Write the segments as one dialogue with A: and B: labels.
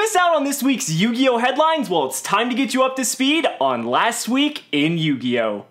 A: miss out on this week's Yu-Gi-Oh! Headlines? Well, it's time to get you up to speed on last week in Yu-Gi-Oh!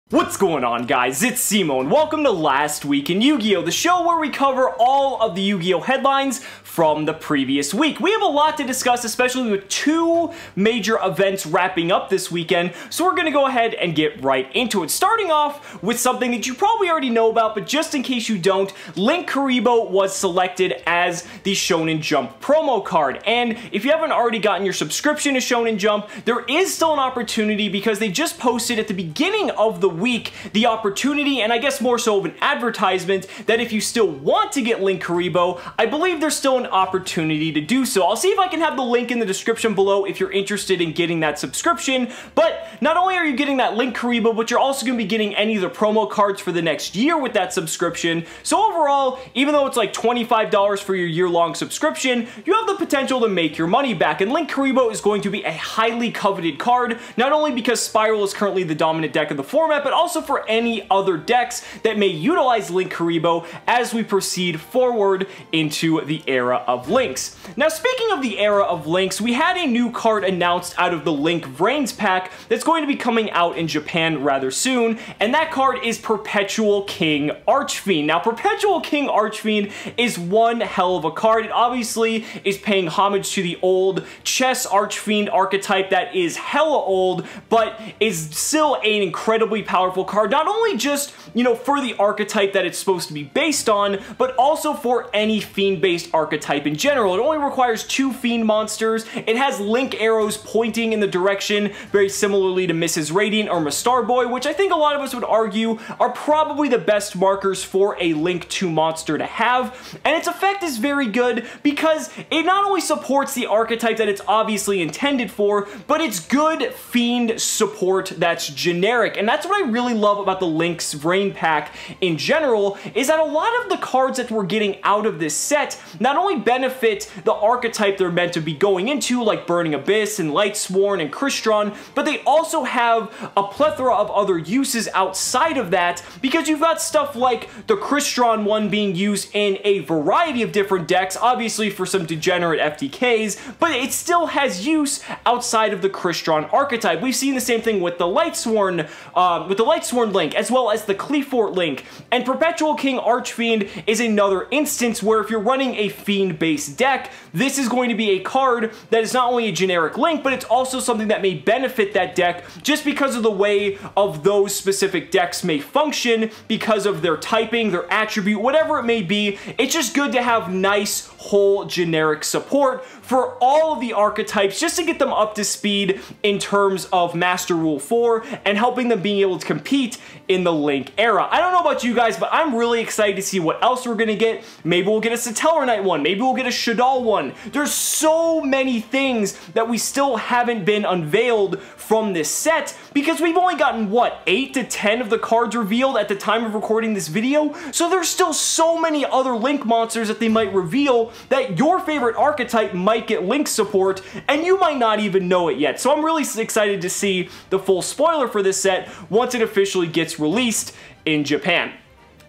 A: What's going on, guys? It's Simo, and welcome to Last Week in Yu-Gi-Oh! The show where we cover all of the Yu-Gi-Oh! Headlines from the previous week. We have a lot to discuss, especially with two major events wrapping up this weekend, so we're gonna go ahead and get right into it. Starting off with something that you probably already know about, but just in case you don't, Linkuriboh was selected as the Shonen Jump promo card. And if you haven't already gotten your subscription to Shonen Jump, there is still an opportunity because they just posted at the beginning of the week the opportunity, and I guess more so of an advertisement, that if you still want to get Linkuriboh, I believe there's still an opportunity to do so. I'll see if I can have the link in the description below if you're interested in getting that subscription. But not only are you getting that Linkuriboh, but you're also going to be getting any of the promo cards for the next year with that subscription. So overall, even though it's like $25 for your year-long subscription, you have the potential to make your money back. And Linkuriboh is going to be a highly coveted card, not only because Spiral is currently the dominant deck of the format, but also for any other decks that may utilize Linkuriboh as we proceed forward into the era of Lynx. Now, speaking of the era of Lynx, we had a new card announced out of the Link Vrains Pack that's going to be coming out in Japan rather soon, and that card is Perpetual King Archfiend. Now, Perpetual King Archfiend is one hell of a card. It obviously is paying homage to the old chess Archfiend archetype that is hella old, but is still an incredibly powerful card, not only just, you know, for the archetype that it's supposed to be based on, but also for any fiend-based archetype in general. It only requires 2 fiend monsters. It has link arrows pointing in the direction very similarly to Mrs. Radiant or Mastar Boy, which I think a lot of us would argue are probably the best markers for a Link 2 monster to have. And its effect is very good because it not only supports the archetype that it's obviously intended for, but it's good fiend support that's generic. And that's what I really love about the Link's Vrains Pack in general, is that a lot of the cards that we're getting out of this set not only benefit the archetype they're meant to be going into, like Burning Abyss and Lightsworn and Crystron, but they also have a plethora of other uses outside of that, because you've got stuff like the Crystron one being used in a variety of different decks, obviously for some degenerate FTKs, but it still has use outside of the Crystron archetype. We've seen the same thing with the Lightsworn Link, as well as the Cleafort Link, and Perpetual King Archfiend is another instance where if you're running a fiend-based deck, this is going to be a card that is not only a generic link, but it's also something that may benefit that deck just because of the way of those specific decks may function, because of their typing, their attribute, whatever it may be. It's just good to have nice, whole, generic support for all of the archetypes, just to get them up to speed in terms of Master Rule 4 and helping them being able to compete in the Link era. I don't know about you guys, but I'm really excited to see what else we're gonna get. Maybe we'll get a Satellar Knight one, maybe we'll get a Shadal one. There's so many things that we still haven't been unveiled from this set, because we've only gotten, what, 8 to 10 of the cards revealed at the time of recording this video? So there's still so many other Link monsters that they might reveal that your favorite archetype might get Link support, and you might not even know it yet. So I'm really excited to see the full spoiler for this set once it officially gets released in Japan.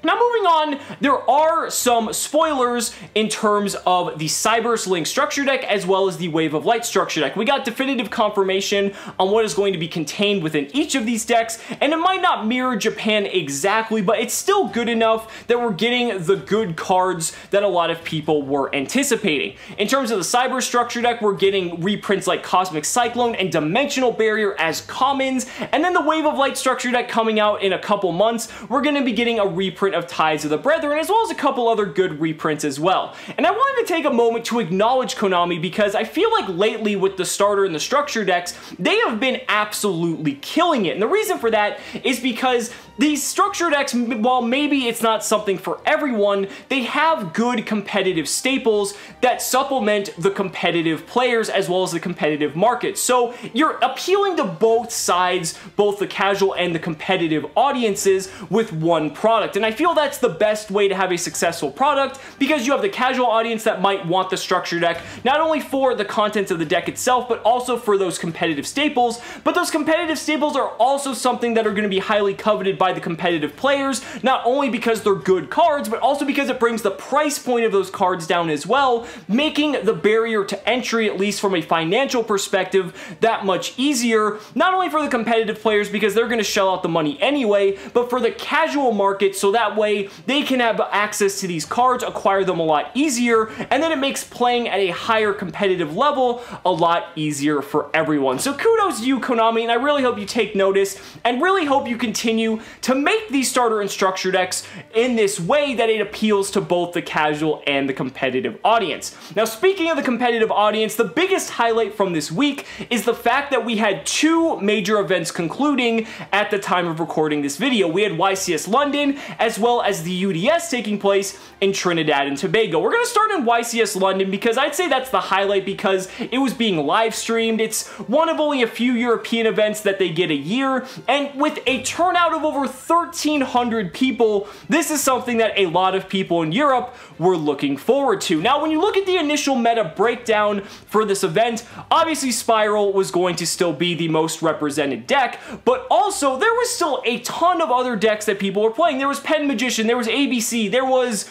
A: Now, moving on, there are some spoilers in terms of the Cyberse Link structure deck as well as the Wave of Light structure deck. We got definitive confirmation on what is going to be contained within each of these decks, and it might not mirror Japan exactly, but it's still good enough that we're getting the good cards that a lot of people were anticipating. In terms of the Cyberse structure deck, we're getting reprints like Cosmic Cyclone and Dimensional Barrier as commons, and then the Wave of Light structure deck coming out in a couple months, we're going to be getting a reprint of Tides of the Brethren, as well as a couple other good reprints as well. And I wanted to take a moment to acknowledge Konami, because I feel like lately with the starter and the structure decks, they have been absolutely killing it. And the reason for that is because these structure decks, while maybe it's not something for everyone, they have good competitive staples that supplement the competitive players as well as the competitive market. So you're appealing to both sides, both the casual and the competitive audiences, with one product. And I feel that's the best way to have a successful product, because you have the casual audience that might want the structure deck, not only for the contents of the deck itself, but also for those competitive staples. But those competitive staples are also something that are going to be highly coveted by the competitive players, not only because they're good cards, but also because it brings the price point of those cards down as well, making the barrier to entry, at least from a financial perspective, that much easier, not only for the competitive players because they're going to shell out the money anyway, but for the casual market, so that way they can have access to these cards, acquire them a lot easier, and then it makes playing at a higher competitive level a lot easier for everyone. So kudos to you, Konami, and I really hope you take notice and really hope you continue to make these starter and structure decks in this way that it appeals to both the casual and the competitive audience. Now, speaking of the competitive audience, the biggest highlight from this week is the fact that we had two major events concluding at the time of recording this video. We had YCS London as well as the UDS taking place in Trinidad and Tobago. We're going to start in YCS London because I'd say that's the highlight because it was being live streamed. It's one of only a few European events that they get a year, and with a turnout of over 1,300 people, this is something that a lot of people in Europe were looking forward to. Now, when you look at the initial meta breakdown for this event, obviously Spiral was going to still be the most represented deck, but also there was still a ton of other decks that people were playing. There was Pen Magician, there was ABC, there was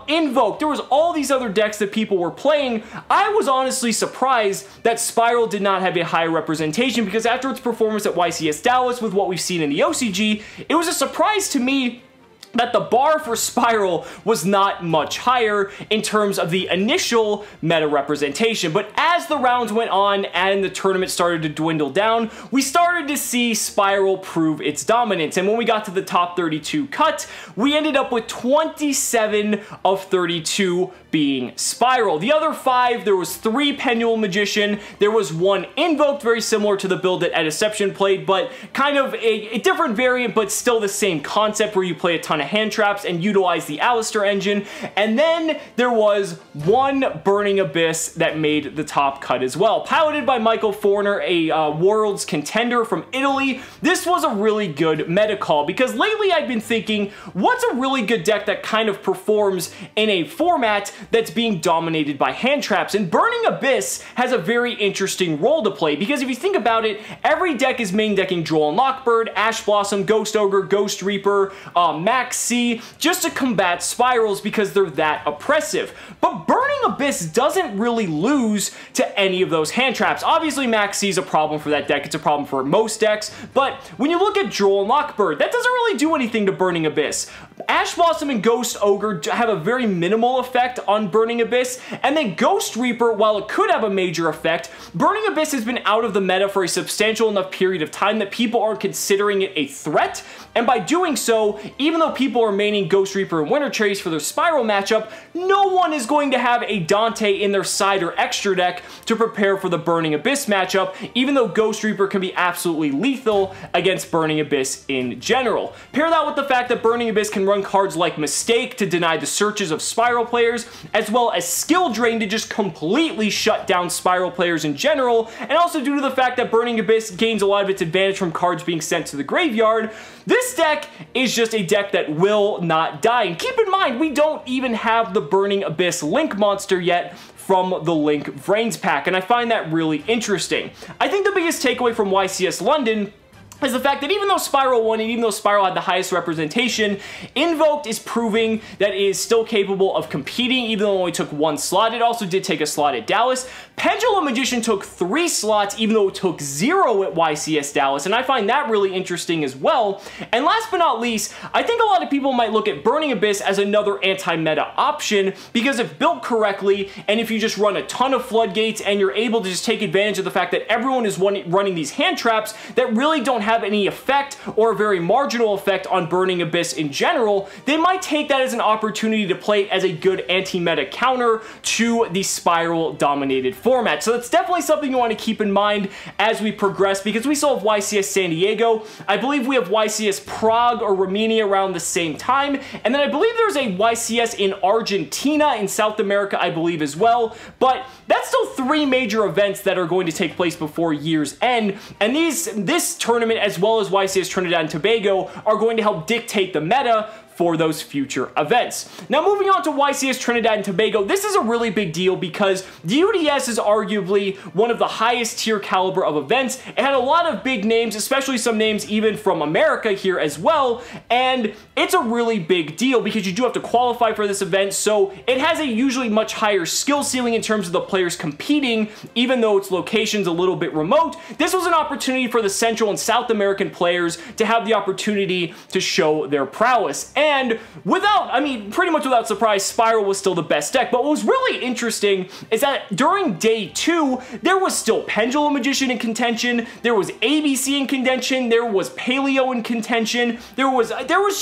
A: Invoke, there was all these other decks that people were playing. I was honestly surprised that Spiral did not have a high representation because after its performance at YCS Dallas with what we've seen in the OCG, it was a surprise to me that the bar for Spiral was not much higher in terms of the initial meta representation. But as the rounds went on and the tournament started to dwindle down, we started to see Spiral prove its dominance. And when we got to the top 32 cut, we ended up with 27 of 32 being Spiral. The other 5, there was 3 Pendulum Magician, there was 1 Invoked, very similar to the build that Deception played, but kind of a different variant, but still the same concept where you play a ton of hand traps and utilize the Alistair engine. And then there was 1 Burning Abyss that made the top cut as well. Piloted by Michael Forner, a Worlds contender from Italy, this was a really good meta call because lately I've been thinking, what's a really good deck that kind of performs in a format that's being dominated by hand traps? And Burning Abyss has a very interesting role to play because if you think about it, every deck is main decking Duel and Lockbird, Ash Blossom, Ghost Ogre, Ghost Reaper, Max C, just to combat Spirals because they're that oppressive. But Burning Abyss doesn't really lose to any of those hand traps. Obviously, Max C is a problem for that deck. It's a problem for most decks. But when you look at Duel and Lockbird, that doesn't really do anything to Burning Abyss. Ash Blossom and Ghost Ogre have a very minimal effect on Burning Abyss, and then Ghost Reaper, while it could have a major effect, Burning Abyss has been out of the meta for a substantial enough period of time that people aren't considering it a threat, and by doing so, even though people are maining Ghost Reaper and Winter Chase for their Spiral matchup, no one is going to have a Dante in their side or extra deck to prepare for the Burning Abyss matchup, even though Ghost Reaper can be absolutely lethal against Burning Abyss in general. Pair that with the fact that Burning Abyss can run cards like Mistake to deny the searches of Spiral players, as well as Skill Drain to just completely shut down Spiral players in general, and also due to the fact that Burning Abyss gains a lot of its advantage from cards being sent to the graveyard, this deck is just a deck that will not die. And keep in mind, we don't even have the Burning Abyss Link monster yet from the Link Vrains Pack, and I find that really interesting. I think the biggest takeaway from YCS London is the fact that even though Spiral won and even though Spiral had the highest representation, Invoked is proving that it is still capable of competing, even though it only took 1 slot. It also did take a slot at Dallas. Pendulum Magician took 3 slots, even though it took 0 at YCS Dallas, and I find that really interesting as well. And last but not least, I think a lot of people might look at Burning Abyss as another anti-meta option, because if built correctly, and if you just run a ton of floodgates, and you're able to just take advantage of the fact that everyone is running these hand traps that really don't have any effect or a very marginal effect on Burning Abyss in general, they might take that as an opportunity to play as a good anti-meta counter to the Spiral-dominated format. So that's definitely something you want to keep in mind as we progress, because we still have YCS San Diego. I believe we have YCS Prague or Romania around the same time, and then I believe there's a YCS in Argentina, in South America, I believe as well, but that's still 3 major events that are going to take place before year's end, and this tournament, as well as YCS Trinidad and Tobago, are going to help dictate the meta for those future events. Now moving on to YCS Trinidad and Tobago, this is a really big deal because the UDS is arguably one of the highest tier caliber of events. It had a lot of big names, especially some names even from America here as well, and it's a really big deal because you do have to qualify for this event, so it has a usually much higher skill ceiling in terms of the players competing, even though its location's a little bit remote. This was an opportunity for the Central and South American players to have the opportunity to show their prowess. And pretty much without surprise, Spiral was still the best deck. But what was really interesting is that during day 2, there was still Pendulum Magician in contention, there was ABC in contention, there was Paleo in contention, there was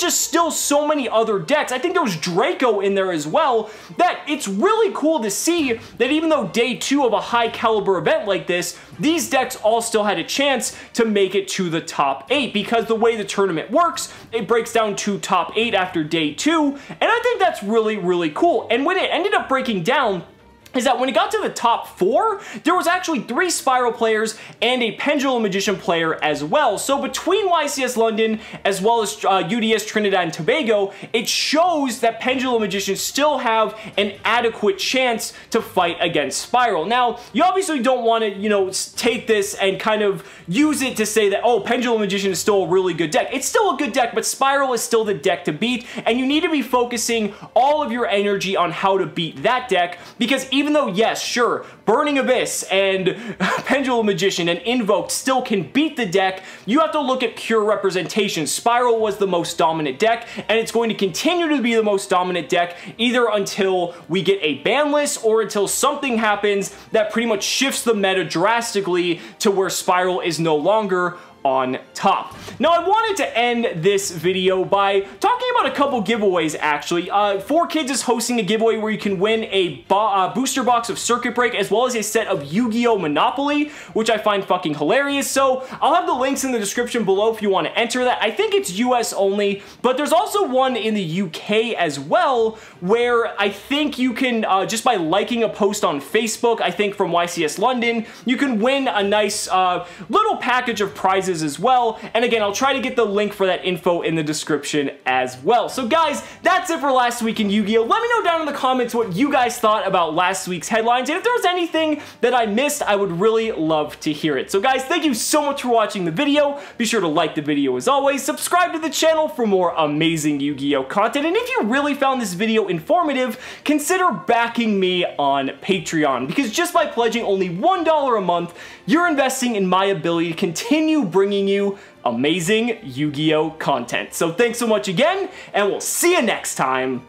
A: just still so many other decks. I think there was Draco in there as well, that it's really cool to see that even though day 2 of a high caliber event like this, these decks all still had a chance to make it to the top 8, because the way the tournament works, it breaks down to top 8 after day 2, and I think that's really, really cool. And when it ended up breaking down, is that when it got to the top 4, there was actually 3 Spiral players and a Pendulum Magician player as well. So between YCS London as well as UDS Trinidad and Tobago, it shows that Pendulum Magicians still have an adequate chance to fight against Spiral. Now, you obviously don't want to, take this and kind of use it to say that, oh, Pendulum Magician is still a really good deck. It's still a good deck, but Spiral is still the deck to beat, and you need to be focusing all of your energy on how to beat that deck, because even though, yes, sure, Burning Abyss and Pendulum Magician and Invoked still can beat the deck, you have to look at pure representation. Spiral was the most dominant deck, and it's going to continue to be the most dominant deck either until we get a ban list or until something happens that pretty much shifts the meta drastically to where Spiral is no longer on top. Now, I wanted to end this video by talking about a couple giveaways, actually. 4Kids is hosting a giveaway where you can win a booster box of Circuit Break as well as a set of Yu-Gi-Oh! Monopoly, which I find fucking hilarious. So I'll have the links in the description below if you want to enter that. I think it's US only, but there's also one in the UK as well, where I think you can, just by liking a post on Facebook, I think from YCS London, you can win a nice little package of prizes as well. And again, I'll try to get the link for that info in the description as well. So guys, that's it for last week in Yu-Gi-Oh! Let me know down in the comments what you guys thought about last week's headlines, and if there was anything that I missed, I would really love to hear it. So guys, thank you so much for watching the video. Be sure to like the video as always, subscribe to the channel for more amazing Yu-Gi-Oh! Content, and if you really found this video informative, consider backing me on Patreon, because just by pledging only $1 a month, you're investing in my ability to continue bringing you amazing Yu-Gi-Oh! Content. So thanks so much again, and we'll see you next time.